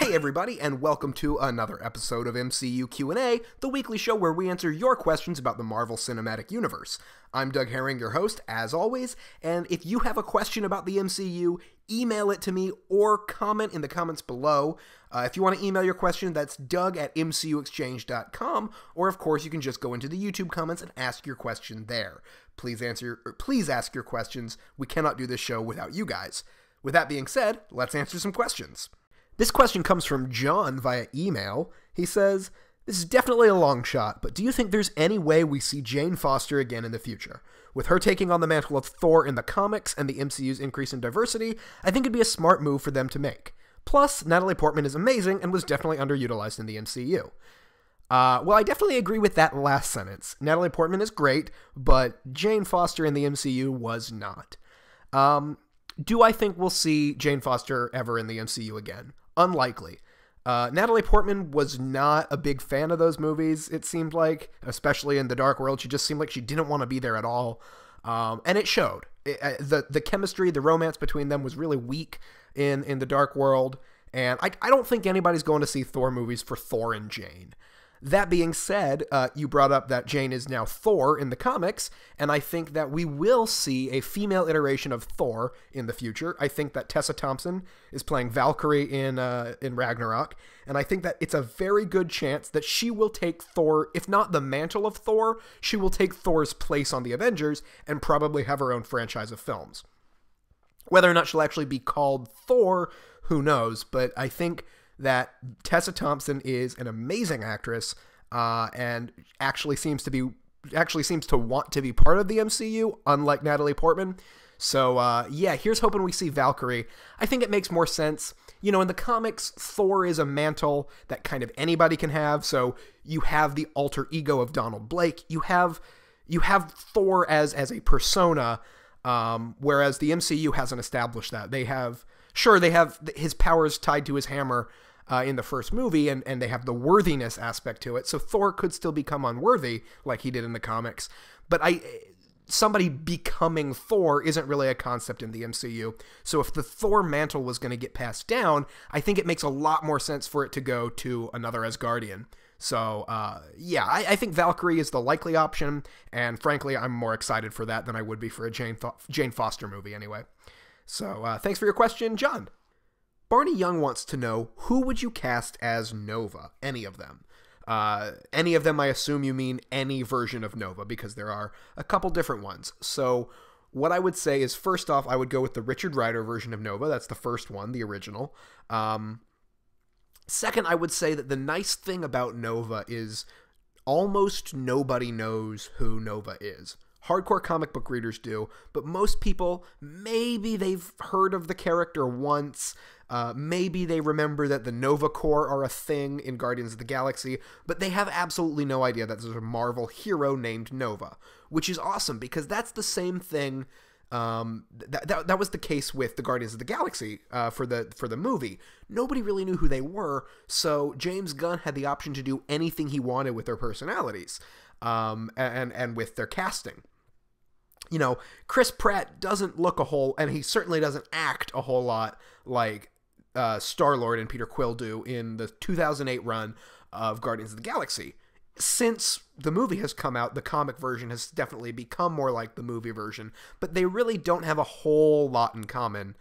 Hey everybody, and welcome to another episode of MCU Q&A, the weekly show where we answer your questions about the Marvel Cinematic Universe. I'm Doug Herring, your host, as always, and if you have a question about the MCU, email it to me or comment in the comments below. If you want to email your question, that's doug@mcuexchange.com, or of course you can just go into the YouTube comments and ask your question there. Please ask your questions. We cannot do this show without you guys. With that being said, let's answer some questions. This question comes from John via email. He says, "This is definitely a long shot, but do you think there's any way we see Jane Foster again in the future? With her taking on the mantle of Thor in the comics and the MCU's increase in diversity, I think it'd be a smart move for them to make. Plus, Natalie Portman is amazing and was definitely underutilized in the MCU. Well, I definitely agree with that last sentence. Natalie Portman is great, but Jane Foster in the MCU was not. Do I think we'll see Jane Foster ever in the MCU again? Unlikely. Natalie Portman was not a big fan of those movies, it seemed like, especially in The Dark World. She just seemed like she didn't want to be there at all. And it showed. The chemistry, the romance between them was really weak in The Dark World. And I don't think anybody's going to see Thor movies for Thor and Jane. That being said, you brought up that Jane is now Thor in the comics, and I think that we will see a female iteration of Thor in the future. I think that Tessa Thompson is playing Valkyrie in Ragnarok, and I think that it's a very good chance that she will take Thor, if not the mantle of Thor, she will take Thor's place on the Avengers and probably have her own franchise of films. Whether or not she'll actually be called Thor, who knows, but I think that Tessa Thompson is an amazing actress and actually seems to want to be part of the MCU, unlike Natalie Portman. So, yeah, here's hoping we see Valkyrie. I think it makes more sense. You know, in the comics, Thor is a mantle that kind of anybody can have, so you have the alter ego of Donald Blake. You have Thor as a persona, whereas the MCU hasn't established that. They have his powers tied to his hammer in the first movie, and they have the worthiness aspect to it. So Thor could still become unworthy, like he did in the comics. But somebody becoming Thor isn't really a concept in the MCU. So if the Thor mantle was going to get passed down, I think it makes a lot more sense for it to go to another Asgardian. So, yeah, I think Valkyrie is the likely option, and frankly, I'm more excited for that than I would be for a Jane Foster movie anyway. So, thanks for your question, John. Barney Young wants to know, who would you cast as Nova? Any of them. Any of them, I assume you mean any version of Nova, because there are a couple different ones. So, what I would say is, first off, I would go with the Richard Rider version of Nova. That's the first one, the original. Second, I would say that the nice thing about Nova is almost nobody knows who Nova is. Hardcore comic book readers do, but most people, maybe they've heard of the character once, maybe they remember that the Nova Corps are a thing in Guardians of the Galaxy, but they have absolutely no idea that there's a Marvel hero named Nova, which is awesome, because that's the same thing. That was the case with the Guardians of the Galaxy for the movie. Nobody really knew who they were, so James Gunn had the option to do anything he wanted with their personalities, and with their casting. You know, Chris Pratt doesn't look and he certainly doesn't act a whole lot like Star-Lord and Peter Quill do in the 2008 run of Guardians of the Galaxy. Since the movie has come out, the comic version has definitely become more like the movie version, but they really don't have a whole lot in common,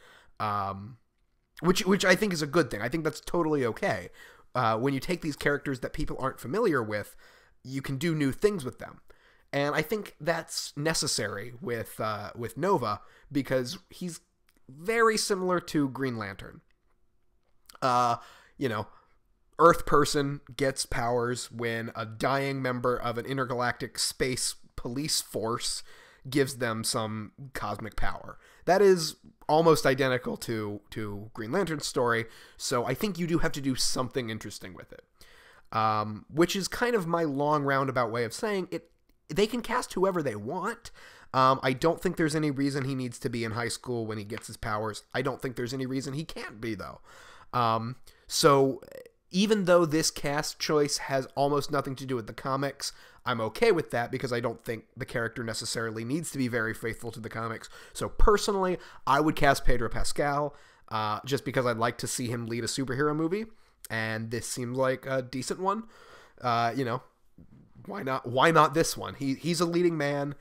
which I think is a good thing. I think that's totally okay. When you take these characters that people aren't familiar with, you can do new things with them. And I think that's necessary with Nova, because he's very similar to Green Lantern. You know, Earth person gets powers when a dying member of an intergalactic space police force gives them some cosmic power. That is almost identical to Green Lantern's story, so I think you do have to do something interesting with it. Which is kind of my long roundabout way of saying it. They can cast whoever they want. I don't think there's any reason he needs to be in high school when he gets his powers. I don't think there's any reason he can't be, though. So even though this cast choice has almost nothing to do with the comics, I'm okay with that, because I don't think the character necessarily needs to be very faithful to the comics. So personally, I would cast Pedro Pascal, just because I'd like to see him lead a superhero movie. and this seems like a decent one. You know, why not this one? He's a leading man.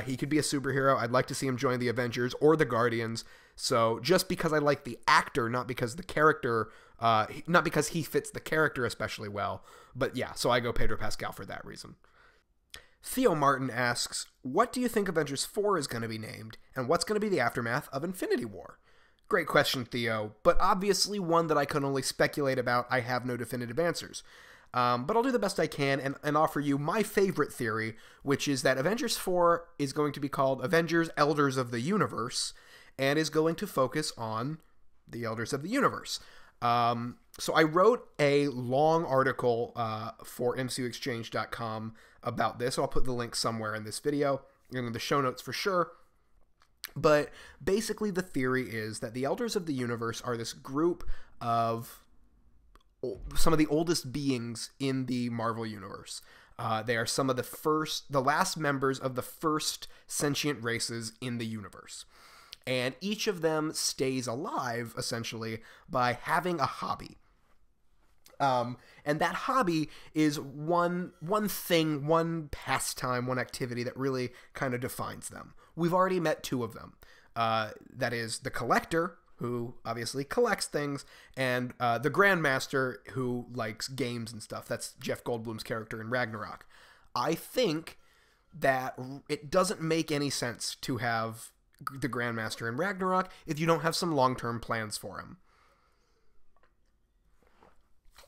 He could be a superhero. I'd like to see him join the Avengers or the Guardians. So just because I like the actor, not because the character, not because he fits the character especially well. But yeah, so I go Pedro Pascal for that reason. Theo Martin asks, what do you think Avengers 4 is going to be named, and what's going to be the aftermath of Infinity War? Great question, Theo, but obviously one that I can only speculate about. I have no definitive answers. But I'll do the best I can and offer you my favorite theory, which is that Avengers 4 is going to be called Avengers Elders of the Universe, and is going to focus on the Elders of the Universe. So I wrote a long article for MCUexchange.com about this. So I'll put the link somewhere in this video, in the show notes for sure. But basically the theory is that the Elders of the Universe are this group of some of the oldest beings in the Marvel Universe. They are some of the last members of the first sentient races in the universe. And each of them stays alive, essentially, by having a hobby. And that hobby is one thing, one pastime, one activity that really kind of defines them. We've already met two of them. That is the Collector, who obviously collects things, and the Grandmaster, who likes games and stuff. That's Jeff Goldblum's character in Ragnarok. I think that it doesn't make any sense to have the Grandmaster in Ragnarok if you don't have some long-term plans for him.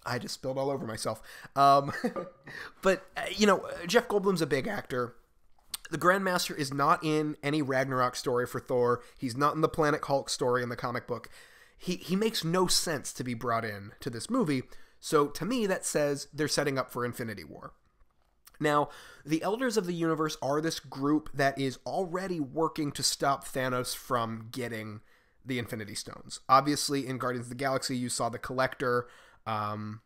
I just spilled all over myself. But, you know, Jeff Goldblum's a big actor. The Grandmaster is not in any Ragnarok story for Thor. He's not in the Planet Hulk story in the comic book. He makes no sense to be brought in to this movie. So to me, that says they're setting up for Infinity War. Now, the Elders of the Universe are this group that is already working to stop Thanos from getting the Infinity Stones. Obviously, in Guardians of the Galaxy, you saw the Collector, you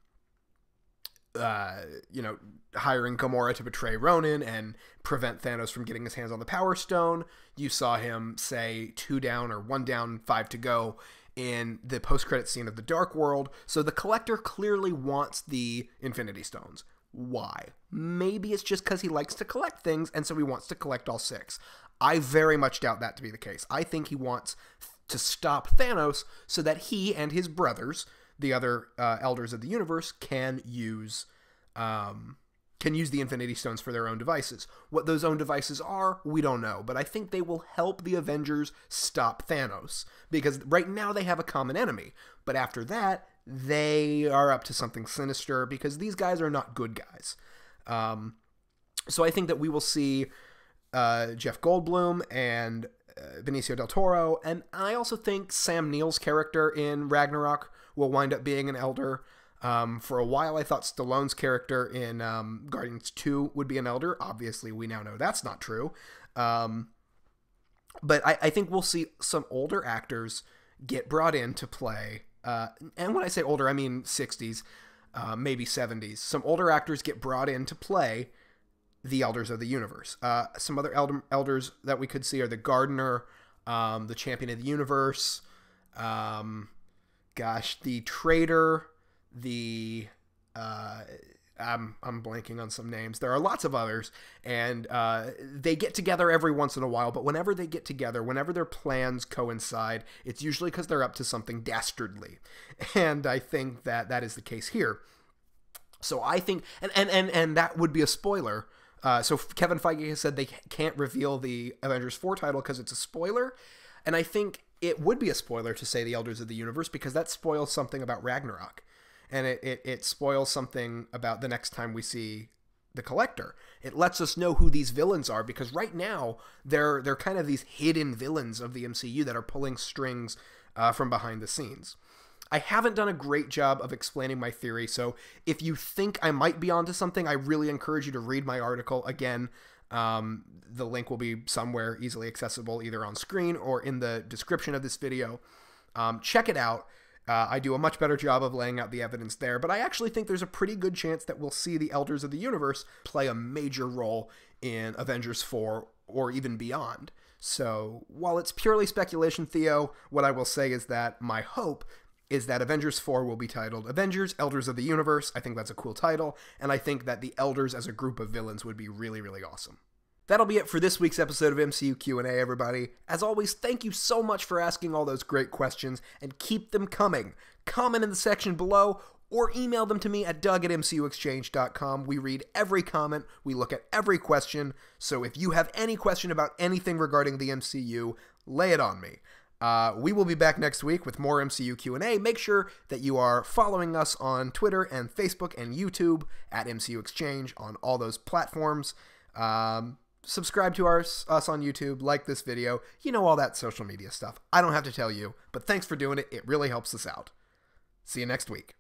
know, hiring Gamora to betray Ronan and prevent Thanos from getting his hands on the Power Stone. You saw him say 2 down or 1 down, 5 to go in the post-credit scene of The Dark World. So the Collector clearly wants the Infinity Stones. Why? Maybe it's just because he likes to collect things, and so he wants to collect all 6. I very much doubt that to be the case. I think he wants to stop Thanos so that he and his brothers, the other Elders of the Universe, can use the Infinity Stones for their own devices. What those own devices are, we don't know, but I think they will help the Avengers stop Thanos, because right now they have a common enemy, but after that, they are up to something sinister, because these guys are not good guys. So I think that we will see Jeff Goldblum and Benicio del Toro, and I also think Sam Neill's character in Ragnarok will wind up being an Elder. For a while, I thought Stallone's character in Guardians 2 would be an Elder. Obviously, we now know that's not true. But I think we'll see some older actors get brought in to play. And when I say older, I mean 60s, maybe 70s. Some older actors get brought in to play the Elders of the Universe. Some other elders that we could see are the Gardener, the Champion of the Universe, the Traitor, the I'm blanking on some names. There are lots of others, and they get together every once in a while, but whenever they get together, whenever their plans coincide, it's usually because they're up to something dastardly. And I think that that is the case here. So I think, and that would be a spoiler. So Kevin Feige has said they can't reveal the Avengers 4 title because it's a spoiler. And I think it would be a spoiler to say the Elders of the Universe, because that spoils something about Ragnarok. And it spoils something about the next time we see the Collector. It lets us know who these villains are, because right now they're kind of these hidden villains of the MCU that are pulling strings from behind the scenes. I haven't done a great job of explaining my theory, so if you think I might be onto something, I really encourage you to read my article. Again, the link will be somewhere easily accessible, either on screen or in the description of this video. Check it out. I do a much better job of laying out the evidence there, but I actually think there's a pretty good chance that we'll see the Elders of the Universe play a major role in Avengers 4 or even beyond. So while it's purely speculation, Theo, what I will say is that my hope is that Avengers 4 will be titled Avengers, Elders of the Universe. I think that's a cool title, and I think that the Elders as a group of villains would be really, really awesome. That'll be it for this week's episode of MCU Q&A, everybody. As always, thank you so much for asking all those great questions, and keep them coming. Comment in the section below, or email them to me at doug@mcuexchange.com. We read every comment, we look at every question, so if you have any question about anything regarding the MCU, lay it on me. We will be back next week with more MCU Q&A. Make sure that you are following us on Twitter and Facebook and YouTube at MCU Exchange on all those platforms. Subscribe to us on YouTube, like this video, all that social media stuff. I don't have to tell you, but thanks for doing it. It really helps us out. See you next week.